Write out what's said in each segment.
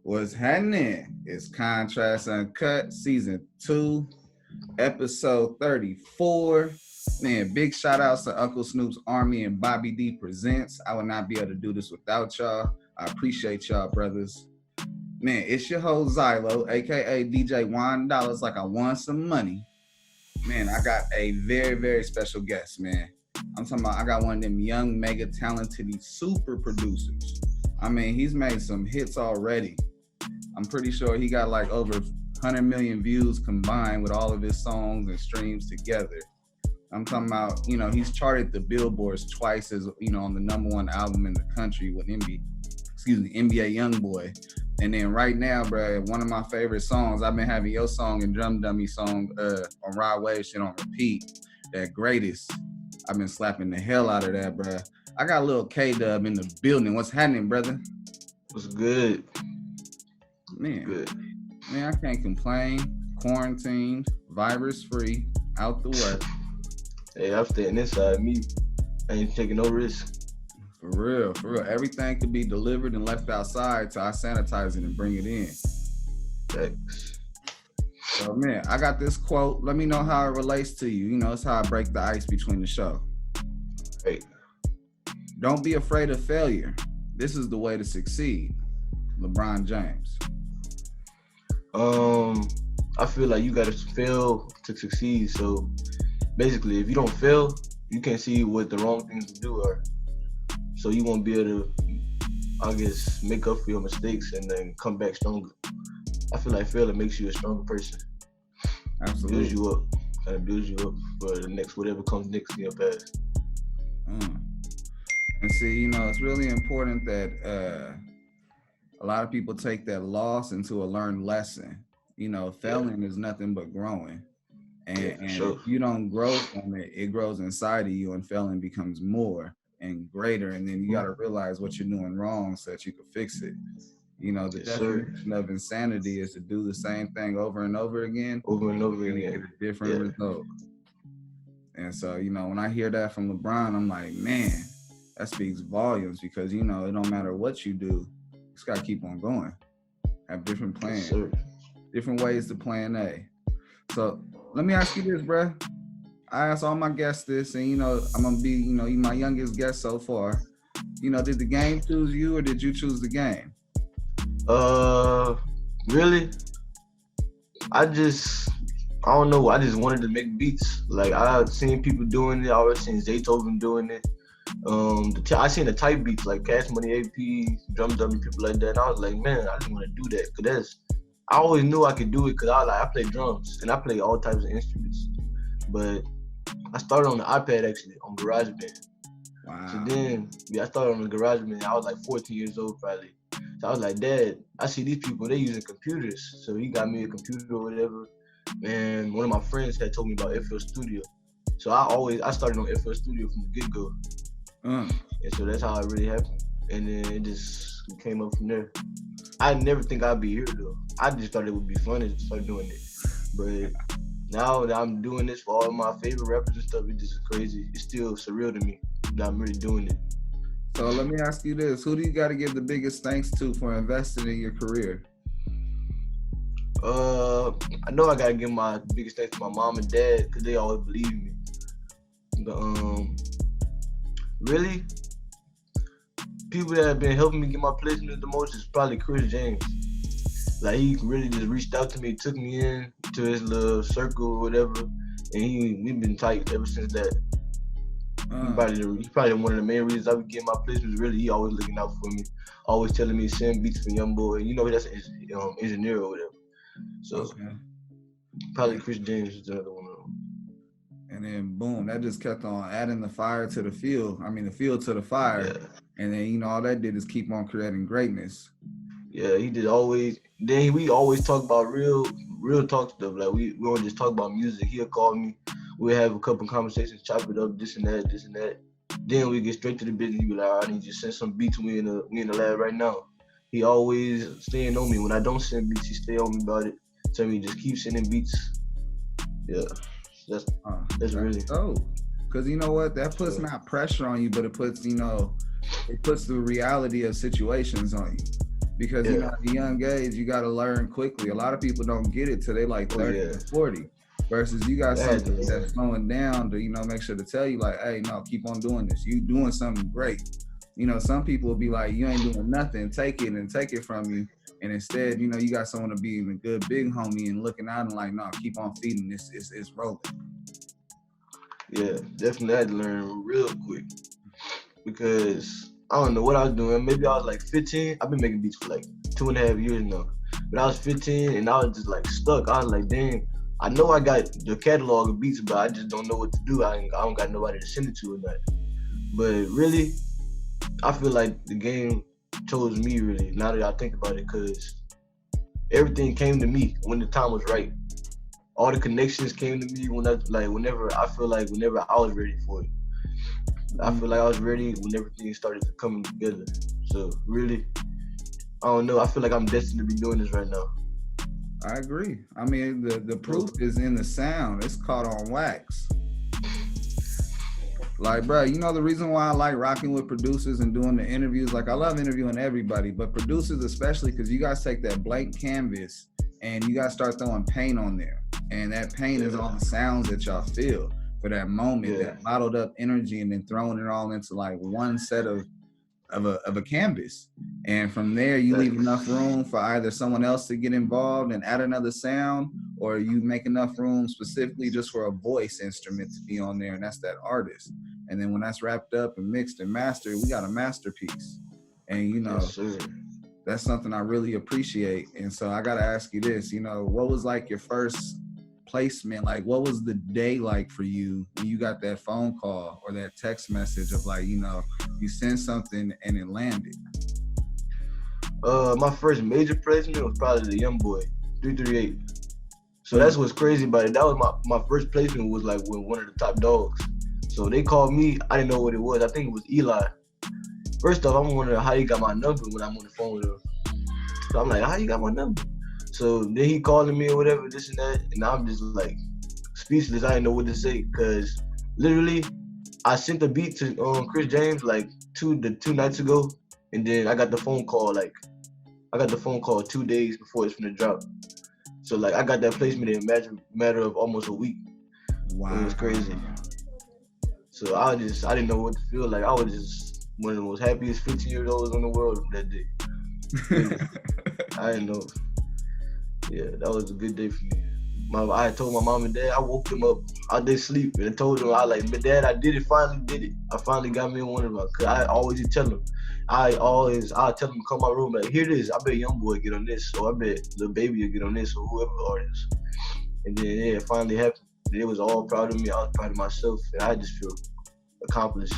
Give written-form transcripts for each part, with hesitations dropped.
What's happening? It's Contrast Uncut, Season 2, Episode 34. Man, big shout outs to Uncle Snoop's Army and Bobby D Presents. I would not be able to do this without y'all. I appreciate y'all, brothers. Man, it's your host Zylo, aka DJ $1 like I won some money. Man, I got a very, very special guest, man. I'm talking about I got one of them young, mega talented, super producers. I mean, he's made some hits already. I'm pretty sure he got like over 100 million views combined with all of his songs and streams together. I'm talking about, he's charted the billboards twice as, on the #1 album in the country with NBA Youngboy. And then right now, bro, one of my favorite songs, I've been having your song and Drum Dummy song on Ride Wave shit on repeat. That Greatest. I've been slapping the hell out of that, bro. I got LIL K Dubb in the building. What's happening, brother? What's good? Man, good. Man, I can't complain. Quarantined, virus free, out the way. Hey, I'm staying inside me. I ain't taking no risk. For real. Everything could be delivered and left outside, so I sanitize it and bring it in. Thanks. So, man, I got this quote. Let me know how it relates to you. It's how I break the ice between the show. Hey. Don't be afraid of failure. This is the way to succeed. LeBron James. I feel like you gotta fail to succeed. So basically, if you don't fail, you can't see what the wrong things to do are. So you won't be able to, I guess, make up for your mistakes and then come back stronger. I feel like failure makes you a stronger person. Absolutely. Builds you up. Kind of builds you up for the next, whatever comes next in your path. And see, it's really important that a lot of people take that loss into a learned lesson. Failing is nothing but growing. And sure. If you don't grow from it, it grows inside of you and failing becomes more and greater. And then you got to realize what you're doing wrong so that you can fix it. The definition of insanity is to do the same thing over and over again. Over and over and again. Get a different result. And so, when I hear that from LeBron, I'm like, man, that speaks volumes because, it don't matter what you do. You just got to keep on going. Have different plans. Yes, different ways to plan A. So let me ask you this, bruh. I ask all my guests this, and I'm gonna be, you my youngest guest so far. Did the game choose you, or did you choose the game? Really? I don't know. I just wanted to make beats. Like I seen people doing it. I already seen Zaytoven doing it. I seen the type beats like Cash Money AP, Drum Dummy, people like that. And I was like, man, I just want to do that because I always knew I could do it because I play drums and I play all types of instruments. But I started on the iPad actually, on GarageBand. Wow. So then, I started on the GarageBand. I was like 14 years old probably. So I was like, Dad, I see these people, they using computers. So he got me a computer or whatever. And one of my friends had told me about FL Studio. So I started on FL Studio from the get-go. And so that's how it really happened. And then it just came up from there. I never think I'd be here though. I just thought it would be fun to start doing it. But now that I'm doing this for all my favorite rappers and stuff, it's just crazy. It's still surreal to me that I'm really doing it. So let me ask you this. Who do you got to give the biggest thanks to for investing in your career? I know I got to give my biggest thanks to my mom and dad because they always believe in me. But really, people that have been helping me get my placement the most is probably Chris James. Like he really just reached out to me, took me in to his little circle or whatever, and we've been tight ever since that. He's probably one of the main reasons I would get my placements. Really, he always looking out for me, always telling me send beats for Youngboy. That's an engineer or whatever. So probably Chris James is another one of them. And then boom, that just kept on adding the fire to the field. I mean, the field to the fire. Yeah. And then all that did is keep on creating greatness. Yeah, he did always. Then we always talk about real talk stuff. Like we don't just talk about music. He'll call me. We'll have a couple conversations, chop it up, this and that. Then we get straight to the business. He be like, I need you to send some beats. We in the lab right now. He always staying on me. When I don't send beats, he stay on me about it. Tell me just keep sending beats. Yeah, that's really. Oh, because you know what? That puts not pressure on you, but it puts the reality of situations on you. because you know at a young age you got to learn quickly. A lot of people don't get it till they like 30 or 40. Versus you got something that's slowing down to, you know, make sure to tell you like, hey, no, keep on doing this. You doing something great. You know, some people will be like, you ain't doing nothing, take it from you. And instead, you know, you got someone to be a good big homie and looking out and like, no, keep on feeding this. It's rolling. Yeah, definitely had to learn real quick because I don't know what I was doing. Maybe I was like 15. I've been making beats for like 2.5 years now. But I was 15 and I was just like stuck. I was like, dang. I know I got the catalog of beats, but I just don't know what to do. I don't got nobody to send it to or nothing. But really, I feel like the game chose me really, now that I think about it, because everything came to me when the time was right. All the connections came to me whenever I was ready for it. I feel like I was ready when everything started to come together. So really, I don't know. I feel like I'm destined to be doing this right now. I agree. I mean, the proof is in the sound. It's caught on wax. Like, bro, you know the reason why I like rocking with producers and doing the interviews? Like, I love interviewing everybody, but producers especially, because you guys take that blank canvas and you guys start throwing paint on there. And that paint is all the sounds that y'all feel for that moment, that bottled up energy, and then throwing it all into like one set of a canvas. And from there you leave enough room for either someone else to get involved and add another sound, or you make enough room specifically just for a voice instrument to be on there, and that's that artist. And then when that's wrapped up and mixed and mastered, we got a masterpiece. And you know, that's something I really appreciate. And so I gotta ask you this, you know, what was like your first placement? Like, what was the day like for you when you got that phone call or that text message of like, you know, you sent something and it landed? My first major placement was probably the YoungBoy 338. So that's what's crazy about it. That was my first placement was like with one of the top dogs. So they called me. I didn't know what it was. I think it was Eli. First off, I'm wondering how he got my number when I'm on the phone with him. So I'm like, how you got my number? So then he calling me or whatever, this and that, and I'm just like speechless. I didn't know what to say, because literally I sent the beat to Chris James like two nights ago, and then I got the phone call 2 days before it's gonna drop. So like I got that placement in a matter of almost a week. Wow, it was crazy. So I didn't know what to feel like. I was just one of the most happiest 15-year-olds in the world that day. I didn't know. Yeah, that was a good day for me. I told my mom and dad, I woke them up out their sleep and told them, but Dad, I finally did it. I finally got me in one of them. Cause I always tell them, I'll tell them to come my room, like, here it is. I bet YoungBoy get on this, or I bet Lil Baby will get on this, or whoever the artist. And then it finally happened. They was all proud of me. I was proud of myself, and I just feel accomplished.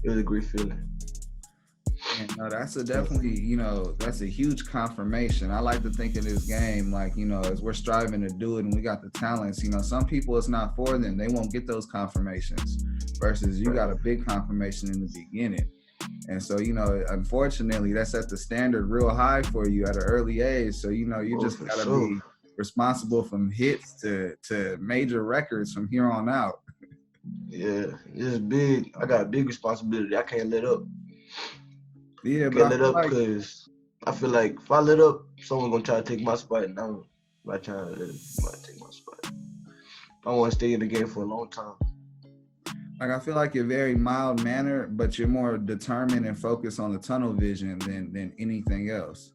It was a great feeling. And, no, that's definitely, you know, that's a huge confirmation. I like to think of this game like, you know, as we're striving to do it and we got the talents, you know, some people it's not for them. They won't get those confirmations versus you got a big confirmation in the beginning. And so, you know, unfortunately, that set the standard real high for you at an early age. So, you know, you just got to be responsible from hits to major records from here on out. Yeah, it's big. I got a big responsibility. I can't let up. Yeah, but I can't let up because I feel like if I let up, someone's gonna try to take my spot, and I'm not trying to let somebody take my spot. I want to stay in the game for a long time. Like, I feel like you're very mild-mannered, but you're more determined and focused on the tunnel vision than anything else.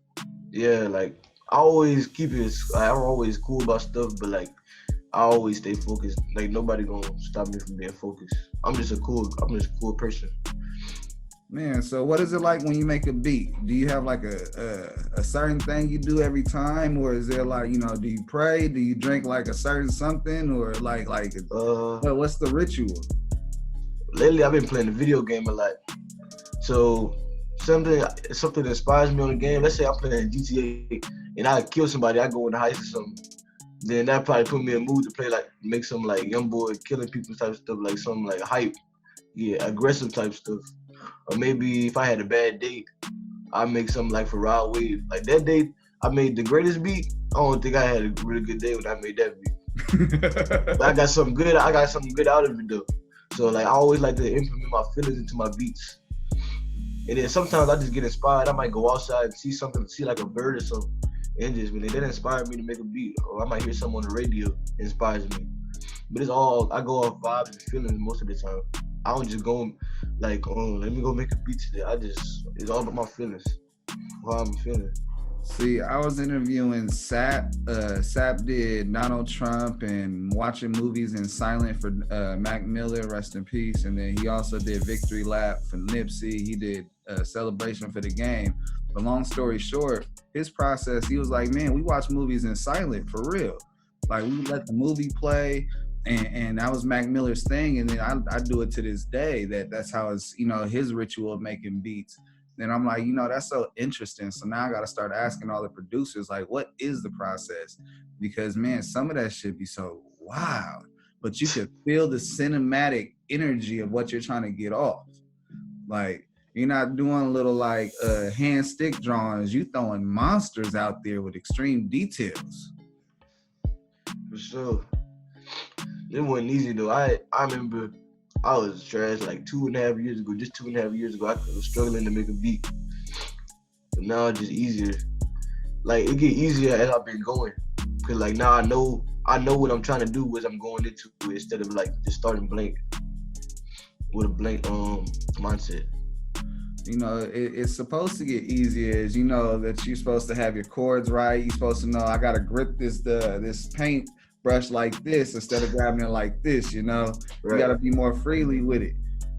Yeah, like I always keep it. I'm always cool about stuff, but like I always stay focused. Like nobody gonna stop me from being focused. I'm just a cool person. Man, so what is it like when you make a beat? Do you have like a certain thing you do every time, or is there like, you know, do you pray? Do you drink like a certain something, or like what's the ritual? Lately, I've been playing the video game a lot. So something inspires me on the game. Let's say I'm playing GTA and I kill somebody, I go in the heist or something. Then that probably put me in a mood to play make some like YoungBoy killing people type stuff, like some like hype, aggressive type stuff. Or maybe if I had a bad date, I make something like for Rod Wave. Like that date, I made the greatest beat. I don't think I had a really good day when I made that beat. But I got something good out of it though. So like I always like to implement my feelings into my beats. And then sometimes I just get inspired. I might go outside and see something, see like a bird or something, and just when that inspires me to make a beat, or I might hear something on the radio that inspires me. But it's all I go off vibes and feelings most of the time. I don't just go like, oh, let me go make a beat today. It's all about my feelings, how I'm feeling. See, I was interviewing Sap. Sap did Donald Trump and watching movies in silent for Mac Miller, rest in peace. And then he also did Victory Lap for Nipsey. He did Celebration for the Game. But long story short, his process, he was like, man, we watch movies in silent for real. Like we let the movie play. And that was Mac Miller's thing. And then I do it to this day. That's how it's, his ritual of making beats. And I'm like, that's so interesting. So now I got to start asking all the producers, like, what is the process? Because, man, some of that shit be so wild. But you could feel the cinematic energy of what you're trying to get off. Like, you're not doing little, like, hand stick drawings. You throwing monsters out there with extreme details. For sure. It wasn't easy, though. I remember I was trash like 2.5 years ago. Just 2.5 years ago, I was struggling to make a beat. But now it's just easier. Like it get easier as I've been going. Cause like now I know what I'm trying to do as I'm going into it instead of like just starting blank with a blank mindset. It's supposed to get easier as that you're supposed to have your chords right. You're supposed to know I gotta grip this paint brush like this instead of grabbing it like this, Right. You gotta be more freely with it.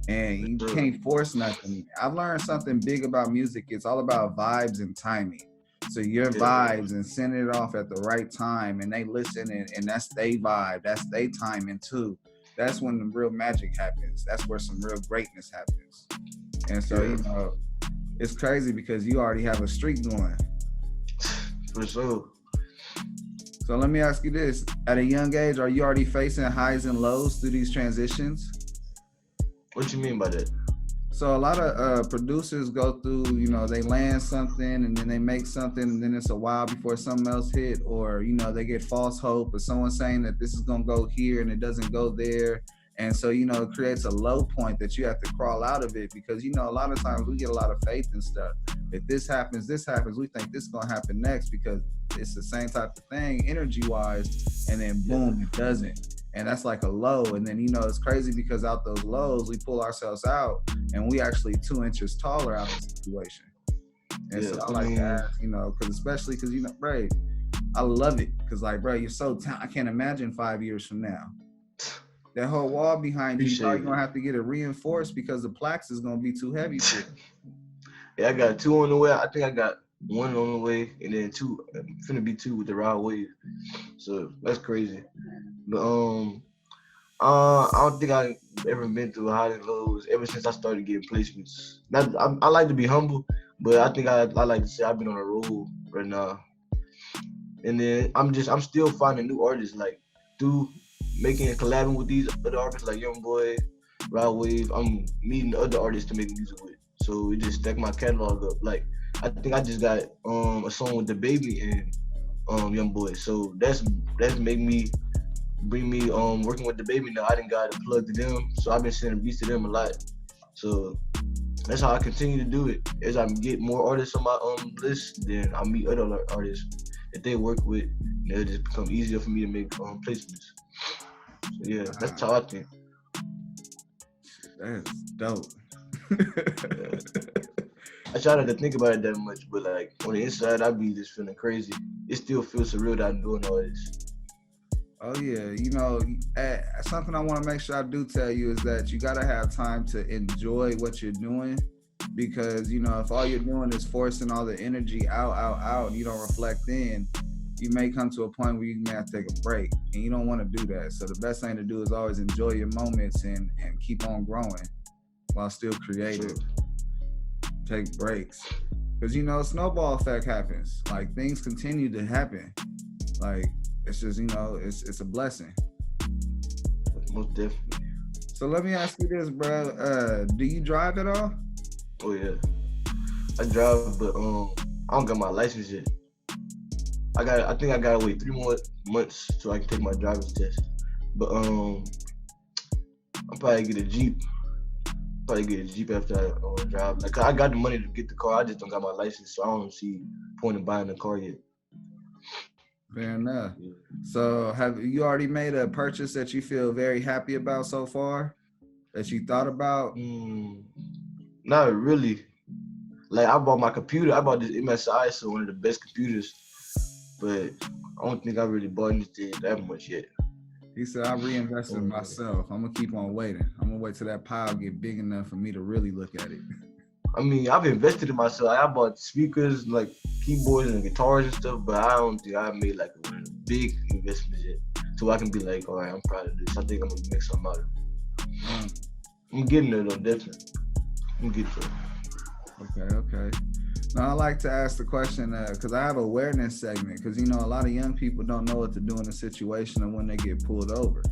And you can't force nothing. I've learned something big about music. It's all about vibes and timing. So your vibes and sending it off at the right time and they listen and that's their vibe, that's their timing too. That's when the real magic happens. That's where some real greatness happens. And so, it's crazy because you already have a streak going. For sure. So let me ask you this. At a young age, are you already facing highs and lows through these transitions? What you mean by that? So a lot of producers go through, they land something and then they make something and then it's a while before something else hit, or, they get false hope or someone saying that this is going to go here and it doesn't go there. And so, it creates a low point that you have to crawl out of it because, a lot of times we get a lot of faith and stuff. If this happens, we think this is going to happen next because it's the same type of thing energy-wise, and then boom, it doesn't. And that's like a low. And then, it's crazy because out those lows, we pull ourselves out and we actually 2 inches taller out of the situation. And so I like that, especially because, bro, I love it because, like, bro, you're so talented. I can't imagine 5 years from now. That whole wall behind you, you're going to have to get it reinforced because the plaques is going to be too heavy for it. Yeah, I got 2 on the way. I think I got 1 on the way, and then 2, finna be 2 with the raw wave. So that's crazy. But I don't think I ever been through highs and lows ever since I started getting placements. I like to be humble, but I think I like to say I've been on a roll right now. And then I'm still finding new artists like through making and collabing with these other artists like Youngboy, Raw Wave. I'm meeting other artists to make music with. So it just stacked my catalog up. Like I think I just got a song with dababy and Youngboy. So that's bring me working with dababy now. I done got a plug to them. So I've been sending beats to them a lot. So that's how I continue to do it. As I get more artists on my list, then I meet other artists that they work with. And it'll just become easier for me to make placements. So yeah, that's how I think. That's dope. I try not to think about it that much, but like on the inside, I be just feeling crazy. It still feels surreal that I'm doing all this. Oh yeah, something I want to make sure I do tell you is that you gotta have time to enjoy what you're doing, because if all you're doing is forcing all the energy out, and you don't reflect in, you may come to a point where you may have to take a break, and you don't want to do that. So the best thing to do is always enjoy your moments and keep on growing while still creative. Take breaks, because snowball effect happens. Like things continue to happen. Like it's just it's a blessing. Most definitely. So let me ask you this, bro. Do you drive at all? Oh yeah, I drive, but I don't got my license yet. I think I gotta wait 3 more months so I can take my driver's test. But I'll probably get a Jeep. probably get a Jeep after I drive. Like I got the money to get the car, I just don't got my license, so I don't see point in buying a car yet. Fair enough. So have you already made a purchase that you feel very happy about so far? That you thought about? Not really. Like I bought my computer. I bought this MSI, so one of the best computers. But I don't think I really bought anything that much yet. He said, I reinvested in myself. I'm gonna keep on waiting. I'm gonna wait till that pile get big enough for me to really look at it. I mean, I've invested in myself. I bought speakers, like keyboards and guitars and stuff, but I don't think I made like a big investment yet. So I can be like, all right, I'm proud of this. I think I'm gonna make something out of it. I'm getting there though, definitely. I'm getting there. Okay. Now I like to ask the question because I have an awareness segment, because you know a lot of young people don't know what to do in a situation of when they get pulled over.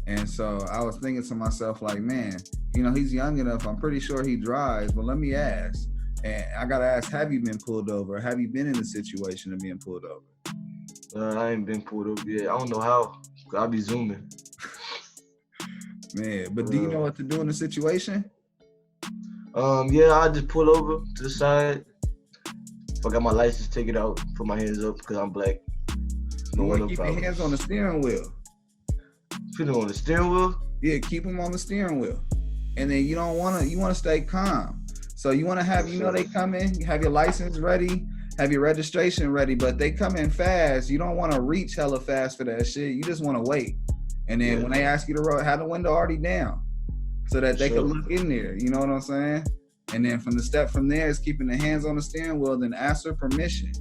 And so I was thinking to myself, like, man, you know, he's young enough. I'm pretty sure he drives, but let me ask. And I got to ask, have you been pulled over? Have you been in a situation of being pulled over? I ain't been pulled over yet. I don't know how. I'll be zooming. Man, but do you know what to do in a situation? Yeah, I just pull over to the side. If I got my license, take it out, put my hands up because I'm black. You want to keep your hands on the steering wheel. Put them on the steering wheel? Yeah, keep them on the steering wheel. And then you want to stay calm. So you want to have, you know, they come in, you have your license ready, have your registration ready, but they come in fast. You don't want to reach hella fast for that shit. You just want to wait. And then when they ask you to roll, have the window already down so that they can look in there. You know what I'm saying? And then from the step from there is keeping the hands on the steering wheel, then ask for permission.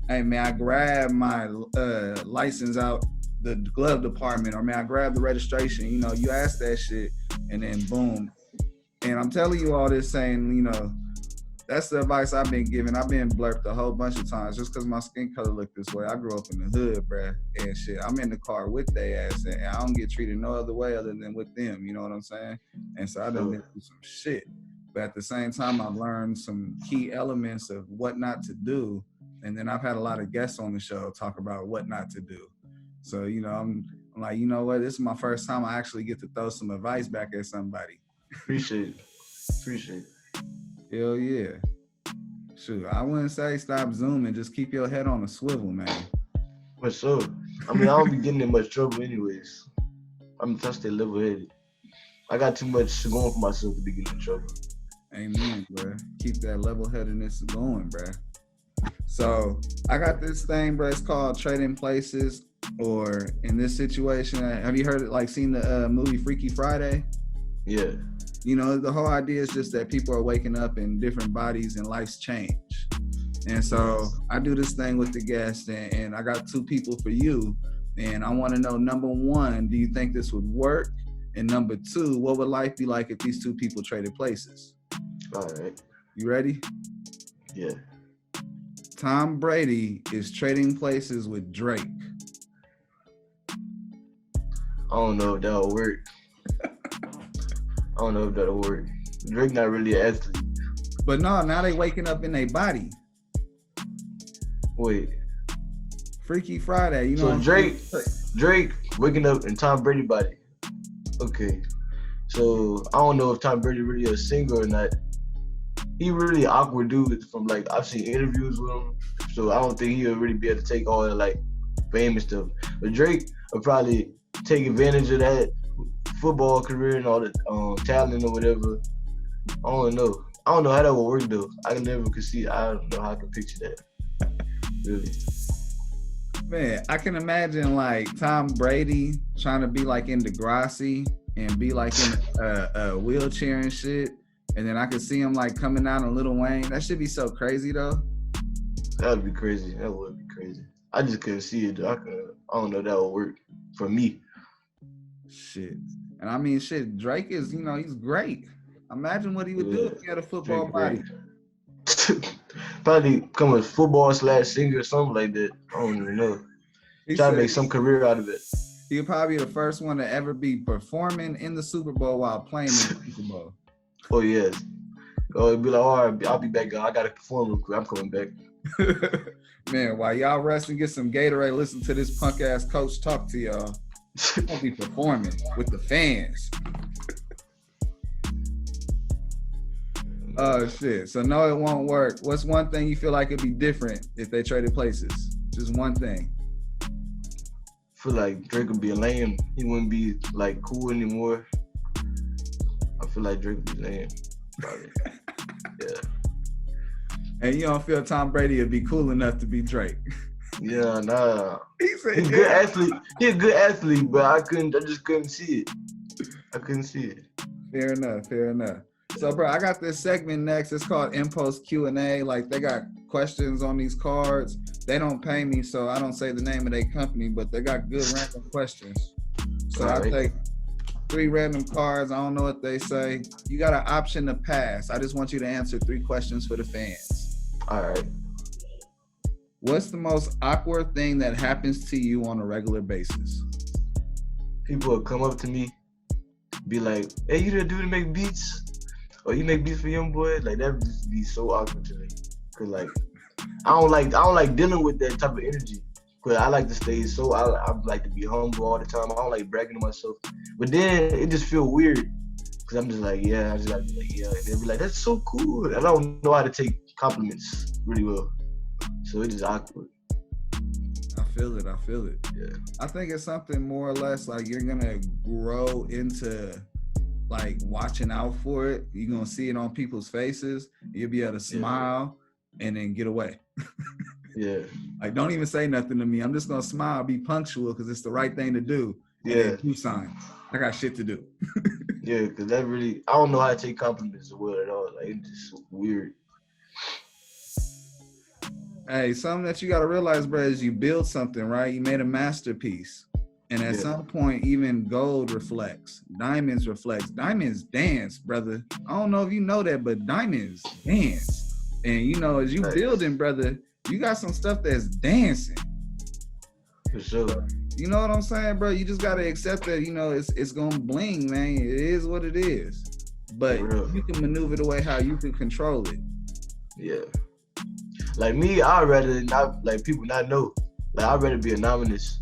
Hey, may I grab my license out the glove department, or may I grab the registration? You know, you ask that shit and then boom. And I'm telling you all this saying, you know, that's the advice I've been given. I've been blurped a whole bunch of times just because my skin color look this way. I grew up in the hood, bruh, and shit. I'm in the car with they ass, and I don't get treated no other way other than with them. You know what I'm saying? And so I done been through some shit. But at the same time, I've learned some key elements of what not to do. And then I've had a lot of guests on the show talk about what not to do. So, you know, I'm like, you know what? This is my first time I actually get to throw some advice back at somebody. Appreciate it. Hell yeah. Shoot, I wouldn't say stop zooming. Just keep your head on a swivel, man. For sure. I mean, I don't be getting in much trouble anyways. I'm trying to stay level-headed. I got too much going for myself to be getting in trouble. Amen, bro. Keep that level-headedness going, bro. So I got this thing, bro. It's called Trading Places, or in this situation, have you heard it? Like, seen the movie Freaky Friday? Yeah. You know, the whole idea is just that people are waking up in different bodies and life's change. And so I do this thing with the guests, and I got two people for you. And I want to know, number one, do you think this would work? And number two, what would life be like if these two people traded places? All right. You ready? Yeah. Tom Brady is trading places with Drake. I don't know if that'll work. Drake not really an athlete. But no, now they waking up in their body. Wait. Freaky Friday, you know. So Drake waking up in Tom Brady body. Okay. So I don't know if Tom Brady really a singer or not. He really an awkward dude from, like, I've seen interviews with him. So I don't think he'll really be able to take all the, like, fame and stuff. But Drake will probably take advantage of that football career and all the talent or whatever. I don't know how that would work though. I don't know how I can picture that. Really. Man, I can imagine like Tom Brady trying to be like in Degrassi and be like in a wheelchair and shit. And then I could see him like coming out on Lil Wayne. That should be so crazy though. That would be crazy. I just couldn't see it though. I don't know if that would work for me. Shit. And I mean, shit, Drake is, you know, he's great. Imagine what he would do if he had a football body. Probably become a football/singer or something like that. I don't even know. Try to make some career out of it. He'll probably be the first one to ever be performing in the Super Bowl while playing in the Super Bowl. Oh, yes. Oh, it'd be like, all right, I'll be back. I got to perform real quick. I'm coming back. Man, while y'all rest and get some Gatorade, listen to this punk-ass coach talk to y'all. I'll be performing with the fans. Oh shit. So no, it won't work. What's one thing you feel like it'd be different if they traded places? Just one thing. I feel like Drake would be lame. He wouldn't be like cool anymore. I feel like Drake would be lame. Probably. Yeah. And you don't feel Tom Brady would be cool enough to be Drake? Yeah, nah. He said, He's a good athlete. He's a good athlete, but I just couldn't see it. I couldn't see it. Fair enough. Fair enough. So, bro, I got this segment next. It's called Impost Q&A. Like, they got questions on these cards. They don't pay me, so I don't say the name of their company, but they got good random questions. So I take 3 random cards. I don't know what they say. You got an option to pass. I just want you to answer 3 questions for the fans. All right. What's the most awkward thing that happens to you on a regular basis? People will come up to me, be like, "Hey, you the dude to make beats? Or you make beats for Youngboy?" Like, that would just be so awkward to me. Cause like, I don't like dealing with that type of energy. Cause I like to stay I like to be humble all the time. I don't like bragging to myself. But then it just feel weird. Cause I'm just like, yeah, I just gotta be like, yeah. And they'll be like, "That's so cool." I don't know how to take compliments really well. So it's just awkward. I feel it. Yeah. I think it's something more or less like you're gonna grow into like watching out for it. You're gonna see it on people's faces. You'll be able to smile and then get away. Yeah. Like, don't even say nothing to me. I'm just gonna smile, be punctual because it's the right thing to do. And Yeah. then do signs. I got shit to do. Yeah, because that really, I don't know how to take compliments well at all. Like, it's just weird. Hey, something that you gotta realize, bro, is you build something, right? You made a masterpiece. And at some point, even gold reflects. Diamonds reflects. Diamonds dance, brother. I don't know if you know that, but diamonds dance. And you know, as you building, brother, you got some stuff that's dancing. For sure. You know what I'm saying, bro? You just gotta accept that, you know, it's gonna bling, man. It is what it is. But you can maneuver the way how you can control it. Yeah. Like me, I'd rather not, like, people not know. Like, I'd rather be anonymous.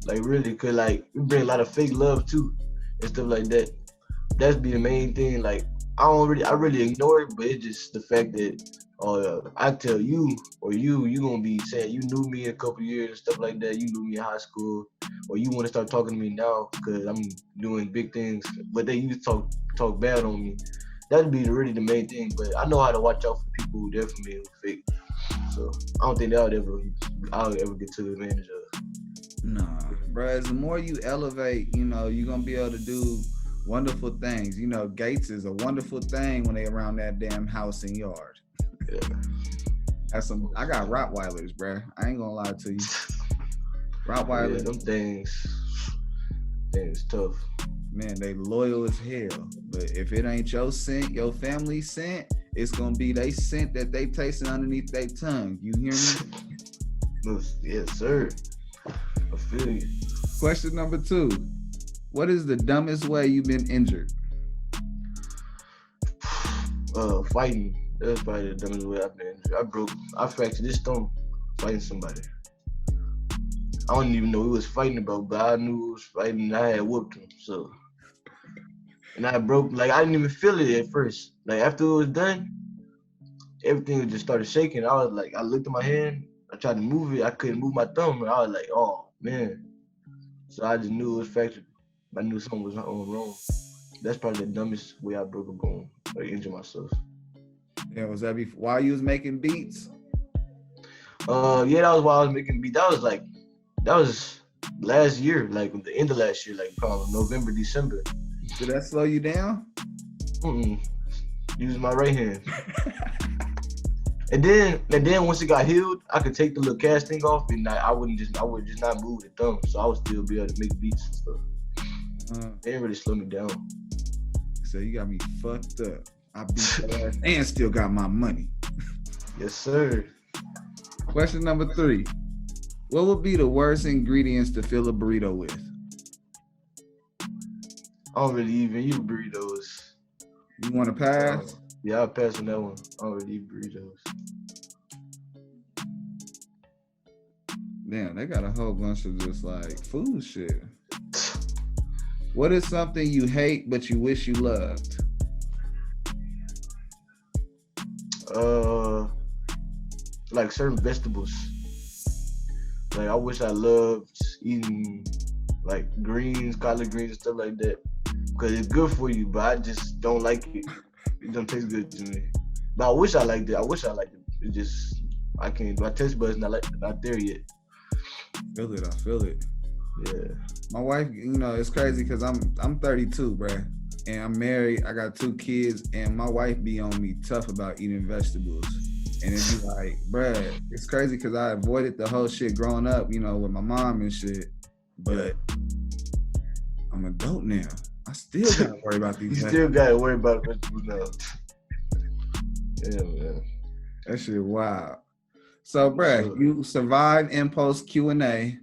Like, really, cause like, we bring a lot of fake love too, and stuff like that. That's be the main thing. Like, I really ignore it, but it's just the fact that, I tell you, or you gonna be saying you knew me in a couple years and stuff like that. You knew me in high school, or you want to start talking to me now because I'm doing big things, but they used to talk bad on me. That'd be really the main thing. But I know how to watch out for people who there for me who fake. So I don't think I'll ever get to the advantage of. Nah, bro. As the more you elevate, you know, you're gonna be able to do wonderful things. You know, gates is a wonderful thing when they around that damn house and yard. Yeah. I got Rottweilers, bro. I ain't gonna lie to you. Rottweilers. Yeah, them things tough. Man, they loyal as hell. But if it ain't your scent, your family scent, it's gonna be they scent that they tasting underneath their tongue. You hear me? Yes, sir. I feel you. Question number 2. What is the dumbest way you've been injured? Fighting. That's probably the dumbest way I've been injured. I fractured this stone fighting somebody. I don't even know who was fighting about, but I knew who was fighting and I had whooped him, so. And I broke, like, I didn't even feel it at first. Like, after it was done, everything just started shaking. I was like, I looked at my hand, I tried to move it, I couldn't move my thumb, and I was like, oh, man. So I just knew it was fractured. I knew something was wrong. That's probably the dumbest way I broke a bone or injured myself. Yeah, was that while you was making beats? Yeah, that was while I was making beats. That was last year, like the end of last year, like probably November, December. Did that slow you down? Using my right hand. And then once it got healed, I could take the little cast thing off, and I would just not move the thumb, so I would still be able to make beats and stuff. It didn't really slow me down. So you got me fucked up. I beat your ass and still got my money. Yes, sir. Question number 3. What would be the worst ingredients to fill a burrito with? I don't really even eat burritos. You want to pass? Yeah, I'll pass on that one. I don't really eat burritos. Damn, they got a whole bunch of just like food shit. What is something you hate but you wish you loved? like certain vegetables. Like I wish I loved eating like greens, collard greens, and stuff like that, because it's good for you. But I just don't like it. It don't taste good to me. But I wish I liked it. It just I can't. My taste buds not there yet. I feel it. Yeah. My wife, it's crazy because I'm 32, bruh, and I'm married. I got 2 kids, and my wife be on me tough about eating vegetables. And it'd be like, bruh, it's crazy because I avoided the whole shit growing up, with my mom and shit. But I'm an adult now. I still gotta worry about these. You still gotta worry about vegetables now. Yeah, man. That shit wild. So, bruh, you survived Impulse Q&A,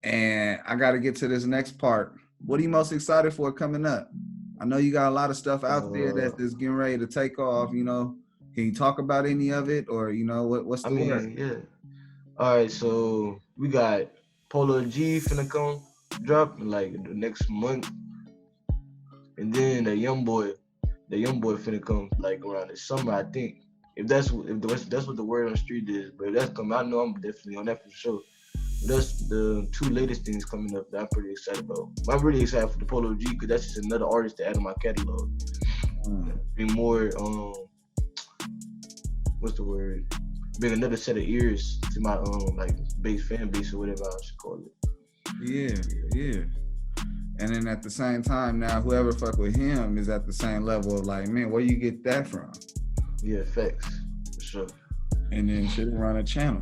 and I got to get to this next part. What are you most excited for coming up? I know you got a lot of stuff out there that is getting ready to take off. Can you talk about any of it, or what's the word? Yeah. All right, so we got Polo G finna come drop in like the next month, and then the young boy finna come like around the summer, I think. If that's what the word on the street is, but if that's coming, I know I'm definitely on that for sure. But that's the 2 latest things coming up that I'm pretty excited about. I'm really excited for the Polo G because that's just another artist to add to my catalog. Bring more, what's the word? Bring another set of ears to my like fan base or whatever I should call it. Yeah. And then at the same time, now whoever fuck with him is at the same level of like, man, where you get that from? Yeah, facts, for sure. And then should run a channel.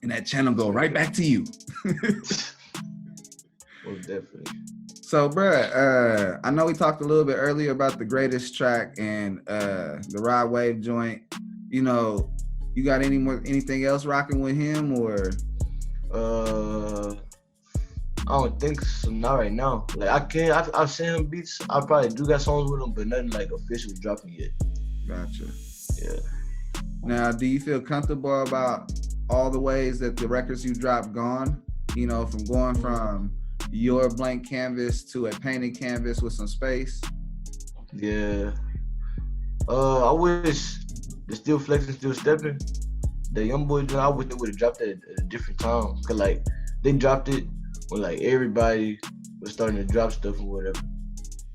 And that channel go right back to you. Most definitely. So, bruh, I know we talked a little bit earlier about the greatest track and the Rod Wave joint. You got anything else rocking with him, or? I don't think so. Not right now. Like I've seen him beats. I probably do got songs with him, but nothing like officially dropping yet. Gotcha. Yeah. Now, do you feel comfortable about all the ways that the records you dropped gone? From going from your blank canvas to a painted canvas with some space? Yeah. I wish the Still Flexing, Still Stepping, the Young Boy joint, I wish they would have dropped it at a different time. Cause like they dropped it when like everybody was starting to drop stuff or whatever.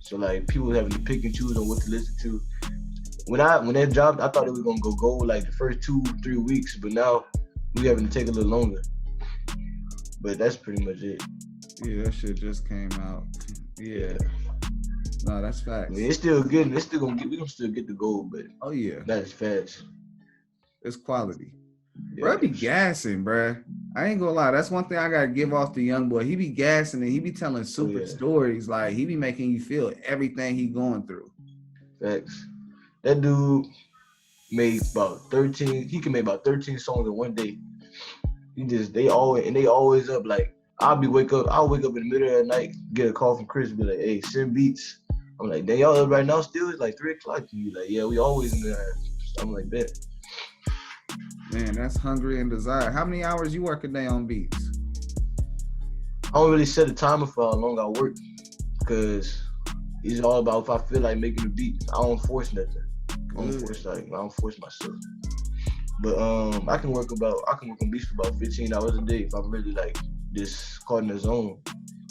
So like people having to pick and choose on what to listen to. When that dropped, I thought it was gonna go like the first 2-3 weeks, but now we having to take a little longer. But that's pretty much it. Yeah, that shit just came out. Yeah. No, that's facts. I mean, it's still good. We gonna still get the gold, but oh yeah, that's fast. It's quality. Yeah, bro, be gassing, bro. I ain't gonna lie. That's one thing I gotta give off the young boy. He be gassing and he be telling super stories. Like he be making you feel everything he going through. Facts. That dude made about 13. He can make about 13 songs in one day. They always up. Like I'll wake up in the middle of the night, get a call from Chris, be like, "Hey, send beats." I'm like, "They y'all up right now still?" It's like 3 o'clock. He like, "Yeah, we always in there." I'm like, "Bet." Man, that's hungry and desire. How many hours you work a day on beats? I don't really set a timer for how long I work, because it's all about if I feel like making a beat. I don't force nothing. I don't force myself. But I can work on beats for about 15 hours a day if I'm really like just caught in the zone.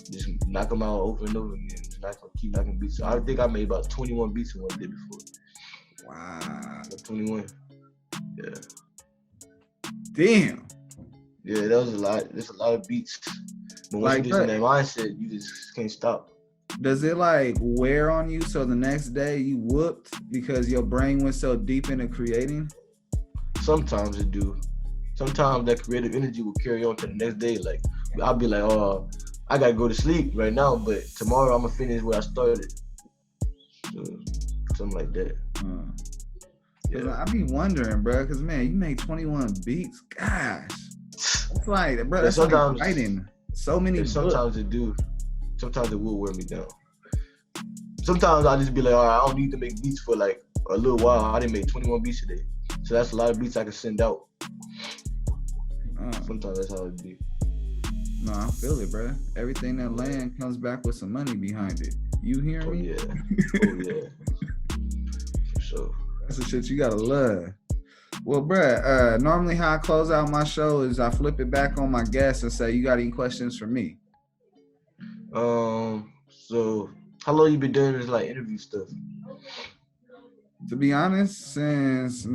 Just knock them out over and over again. Just keep knocking beats. So I think I made about 21 beats in one day before. Wow. 21. Yeah. Damn. Yeah, that was a lot. There's a lot of beats. But once you get in that mindset, you just can't stop. Does it like wear on you so the next day you whooped because your brain went so deep into creating? Sometimes it do. Sometimes that creative energy will carry on to the next day. Like I'll be like, "Oh, I gotta go to sleep right now, but tomorrow I'm gonna finish where I started." So, something like that. Yeah. I be wondering, bro, because man, you make 21 beats. Gosh, it's like, bro, that's like writing so many. Sometimes it do. Sometimes it will wear me down. Sometimes I just be like, all right, I don't need to make beats for like a little while. I didn't make 21 beats today, so that's a lot of beats I can send out. Sometimes that's how it be. No, I feel it, bro. Everything that land comes back with some money behind it. You hear me? Yeah. Oh yeah. For sure. That's the shit you gotta love. Well, bruh, normally how I close out my show is I flip it back on my guest and say, you got any questions for me? So how long you been doing this like interview stuff? To be honest, since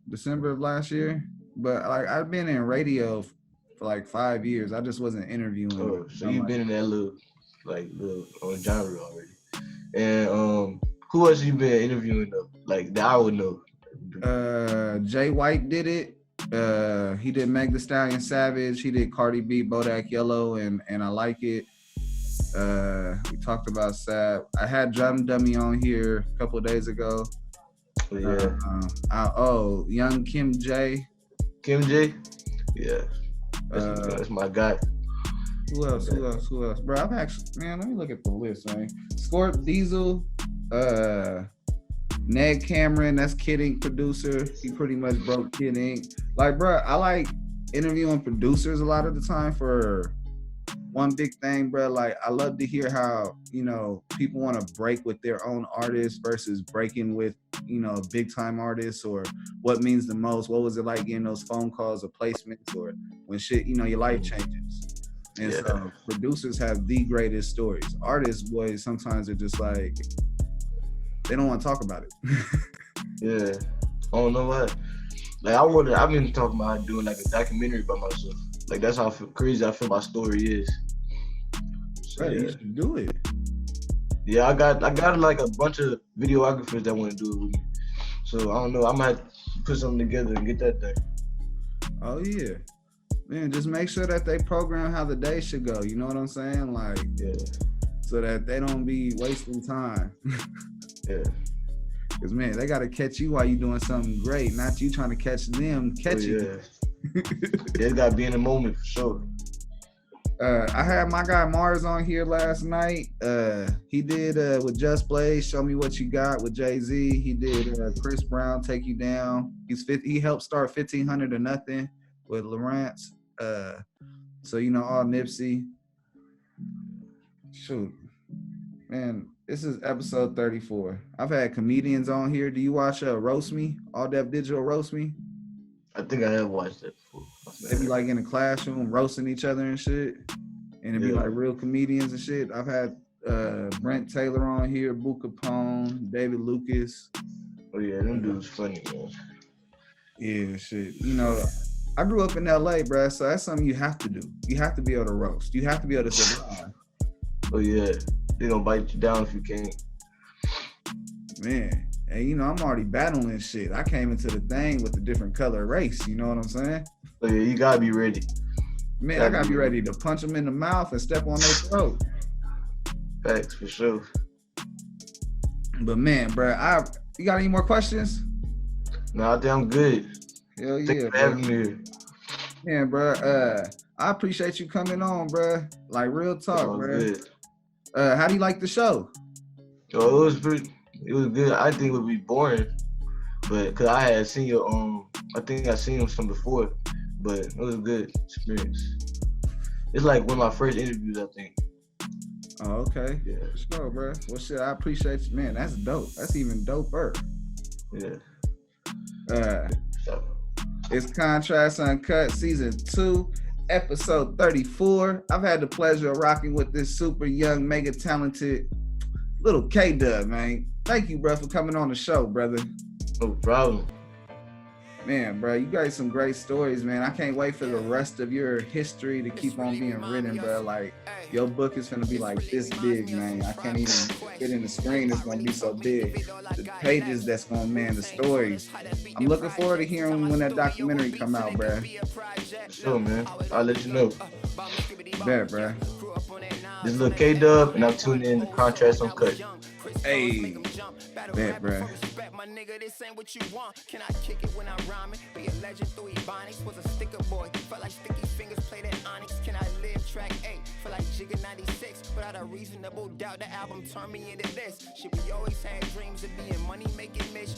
December of last year. But like I've been in radio for like 5 years. I just wasn't interviewing. Oh, so you've been in that little genre already. And who else you been interviewing though? Like that I would know. Jay White did it. He did Meg Thee Stallion Savage. He did Cardi B, Bodak Yellow, and I Like It. We talked about Sab. I had Drum Dummy on here a couple of days ago. Yeah. Young Kim J. Kim J? Yeah. That's my guy. Who else? Bro, I've actually, man, let me look at the list, man. Scorp Diesel, Ned Cameron, that's Kid Ink producer. He pretty much broke Kid Ink. Like, bro, I like interviewing producers a lot of the time for one big thing, bro. Like, I love to hear how, people want to break with their own artists versus breaking with, big time artists, or what means the most. What was it like getting those phone calls or placements, or when shit, your life changes. And so producers have the greatest stories. Artists, boys, sometimes they're just like, they don't want to talk about it. Yeah. I don't know what. Like, I've been talking about doing like a documentary about myself. Like, that's how crazy I feel my story is. So, right, you should do it. Yeah, I got like a bunch of videographers that want to do it with me. So I don't know. I might put something together and get that thing. Oh yeah. Man, just make sure that they program how the day should go. You know what I'm saying? Like, yeah. So that they don't be wasting time. Yeah. Because, man, they got to catch you while you doing something great, not you trying to catch them you. They got to be in the moment for sure. I had my guy Mars on here last night. He did with Just Blaze, Show Me What You Got with Jay-Z. He did Chris Brown, Take You Down. He helped start 1500 or Nothing with Lawrence. So, all Nipsey. Shoot. Man, this is episode 34. I've had comedians on here. Do you watch Roast Me? All Def Digital Roast Me? I think I have watched that before. They be like in the classroom roasting each other and shit. And it'd be like real comedians and shit. I've had Brent Taylor on here, Boo Capone, David Lucas. Oh yeah, them dudes funny, man. Yeah, shit. I grew up in LA, bruh, so that's something you have to do. You have to be able to roast. You have to be able to survive. Oh yeah. They gonna bite you down if you can't. Man. And I'm already battling shit. I came into the thing with a different color race. You know what I'm saying? Oh yeah, you gotta be ready. Man, I gotta be ready to punch them in the mouth and step on their throat. Facts, for sure. But man, bro, you got any more questions? No, I think I'm good. Hell yeah, Thanks for having me here. Man, bro, I appreciate you coming on, bro. Like, real talk, bro. Good. How do you like the show? Oh, it was good. I think it would be boring, but cause I had seen your I think I seen some before, but it was a good experience. It's like one of my first interviews, I think. Oh, okay. Yeah. For sure, bro. Well, shit, I appreciate you, man. That's dope. That's even doper. Yeah. It's Contrast Uncut Season 2, Episode 34. I've had the pleasure of rocking with this super young, mega talented LIL K DUBB, man. Thank you, bro, for coming on the show, brother. No problem. Man, bro, you got some great stories, man. I can't wait for the rest of your history to keep on being written, bro. Like, your book is gonna be like this big, man. I can't even fit in the screen. It's gonna be so big. The pages that's gonna, man, the stories. I'm looking forward to hearing when that documentary come out, bro. Sure, man. I'll let you know. Bet, bro. This is LIL K DUBB, and I'm tuning in to Contrast Uncut. Hey, bet, bro. My nigga, this ain't what you want. Can I kick it when I'm rhyming? Be a legend through Ebonics. Was a sticker boy. Felt like sticky fingers played at Onyx. Can I live track 8? Feel like Jigga 96. Without a reasonable doubt, the album turned me into this. Shit, we always had dreams of being money making Mitch.